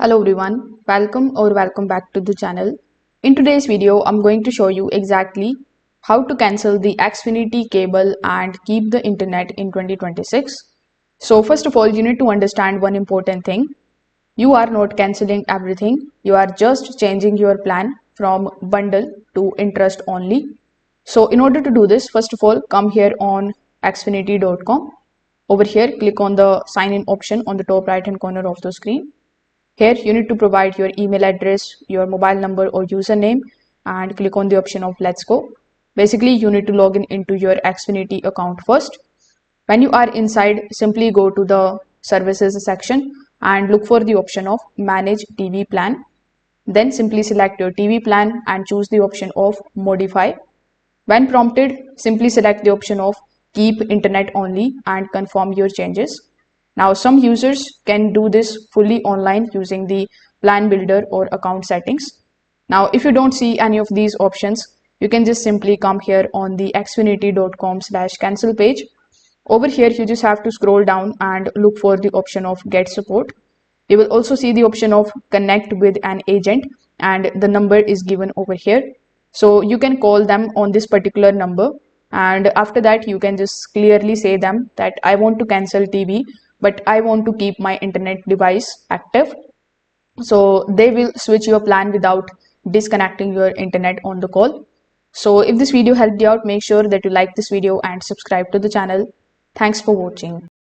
Hello everyone, welcome back to the channel. In today's video, I'm going to show you exactly how to cancel the Xfinity cable and keep the internet in 2026. So first of all, you need to understand one important thing. You are not canceling everything. You are just changing your plan from bundle to interest only. So in order to do this, first of all, come here on xfinity.com. Over here, click on the sign in option on the top right hand corner of the screen. Here you need to provide your email address, your mobile number or username and click on the option of let's go. Basically, you need to log in into your Xfinity account first. When you are inside, simply go to the services section and look for the option of manage TV plan. Then simply select your TV plan and choose the option of modify. When prompted, simply select the option of keep internet only and confirm your changes. Now, some users can do this fully online using the plan builder or account settings. Now, if you don't see any of these options, you can just simply come here on the xfinity.com/cancel page. Over here, you just have to scroll down and look for the option of get support. You will also see the option of connect with an agent and the number is given over here. So you can call them on this particular number, and after that you can just clearly say them that I want to cancel TV, but I want to keep my internet device active. So they will switch your plan without disconnecting your internet on the call. So if this video helped you out, make sure that you like this video and subscribe to the channel. Thanks for watching.